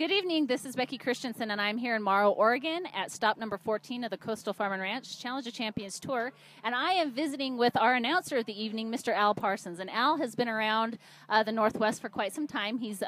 Good evening. This is Becky Christensen, and I'm here in Morrow, Oregon at stop number 14 of the Coastal Farm and Ranch Challenge of Champions Tour. And I am visiting with our announcer of the evening, Mr. Al Parsons. And Al has been around the Northwest for quite some time. He's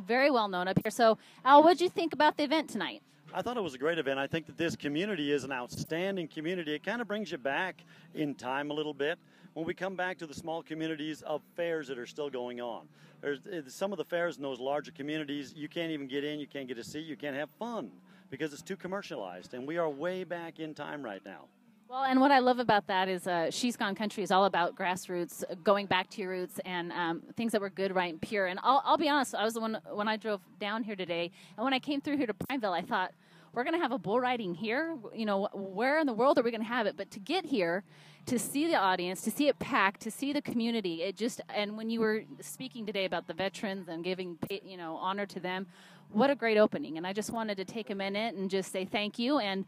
very well known up here. So, Al, what did you think about the event tonight? I thought it was a great event. I think that this community is an outstanding community. It kind of brings you back in time a little bit when we come back to the small communities of fairs that are still going on. There's some of the fairs in those larger communities, you can't even get in, you can't get a seat, you can't have fun because it's too commercialized, and we are way back in time right now. Well, and what I love about that is She's Gone Country is all about grassroots, going back to your roots, and things that were good, right, and pure. And I'll be honest, I was the one when I drove down here today, and when I came through here to Pineville, I thought, we're going to have a bull riding here? You know, where in the world are we going to have it? But to get here, to see the audience, to see it packed, to see the community, it just, and when you were speaking today about the veterans and giving, you know, honor to them, what a great opening. And I just wanted to take a minute and just say thank you and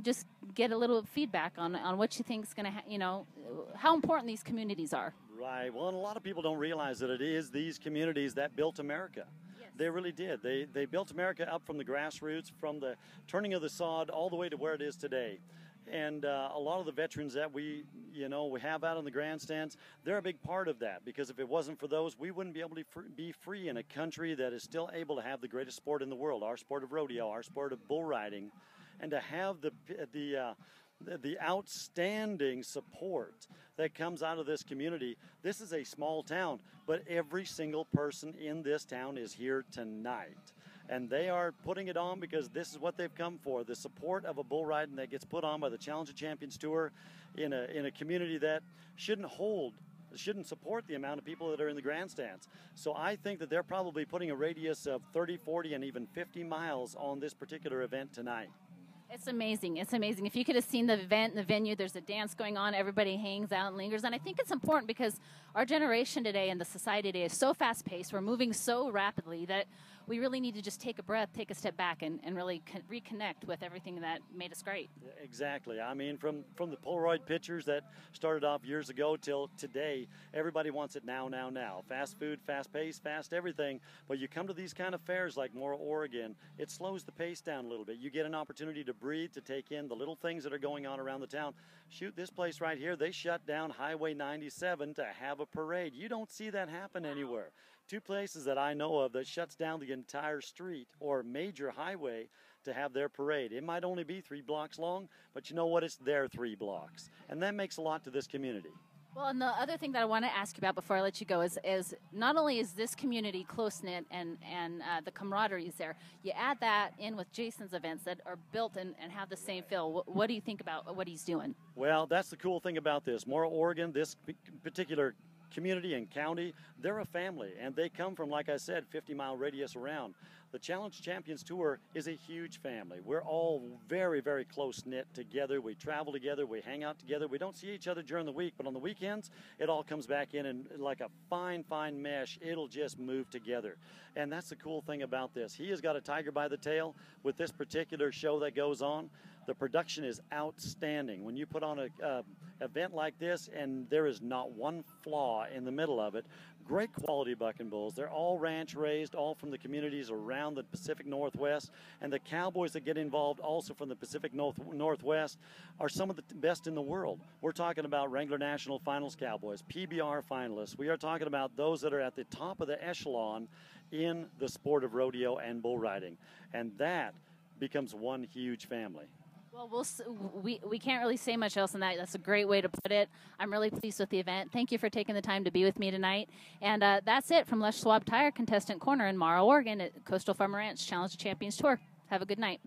just get a little feedback on what you think is going to, you know, how important these communities are. Right. Well, and a lot of people don't realize that it is these communities that built America. They really did. They built America up from the grassroots, from the turning of the sod all the way to where it is today. And a lot of the veterans that we have out on the grandstands, they're a big part of that, because if it wasn't for those, we wouldn't be able to be free in a country that is still able to have the greatest sport in the world, our sport of rodeo, our sport of bull riding, and to have the outstanding support that comes out of this community. This is a small town, but every single person in this town is here tonight. And they are putting it on because this is what they've come for, the support of a bull riding that gets put on by the Challenge of Champions Tour in a community that shouldn't support the amount of people that are in the grandstands. So I think that they're probably putting a radius of 30, 40, and even 50 miles on this particular event tonight. It's amazing. It's amazing. If you could have seen the event, the venue, there's a dance going on. Everybody hangs out and lingers. And I think it's important because our generation today and the society today is so fast-paced. We're moving so rapidly that we really need to just take a breath, take a step back, and really reconnect with everything that made us great. Exactly. I mean, from the Polaroid pictures that started off years ago till today, everybody wants it now, now, now. Fast food, fast pace, fast everything. But you come to these kind of fairs like Morrow, Oregon, it slows the pace down a little bit. You get an opportunity to breathe, to take in the little things that are going on around the town. Shoot, this place right here, they shut down Highway 97 to have a parade. You don't see that happen anywhere. Two places that I know of that shuts down the entire street or major highway to have their parade. It might only be 3 blocks long, but you know what? It's their 3 blocks. And that makes a lot to this community. Well, and the other thing that I want to ask you about before I let you go is not only is this community close-knit and the camaraderie is there, you add that in with Jason's events that are built and have the same feel. What do you think about what he's doing? Well, that's the cool thing about this. Morrow, Oregon, this particular community and county, they're a family, and they come from, like I said, 50-mile radius around. The Challenge Champions Tour is a huge family. We're all very, very close-knit together. We travel together. We hang out together. We don't see each other during the week, but on the weekends, it all comes back in, and like a fine, fine mesh, it'll just move together. And that's the cool thing about this. He has got a tiger by the tail with this particular show that goes on. The production is outstanding. When you put on an event like this and there is not one flaw in the middle of it, great quality bucking bulls. They're all ranch raised, all from the communities around the Pacific Northwest. And the cowboys that get involved also from the Pacific Northwest are some of the best in the world. We're talking about Wrangler National Finals cowboys, PBR finalists. We are talking about those that are at the top of the echelon in the sport of rodeo and bull riding. And that becomes one huge family. Well, we can't really say much else than that. That's a great way to put it. I'm really pleased with the event. Thank you for taking the time to be with me tonight. And that's it from Schwab Tire Contestant Corner in Morrow, Oregon at Coastal Farm Ranch Challenge of Champions Tour. Have a good night.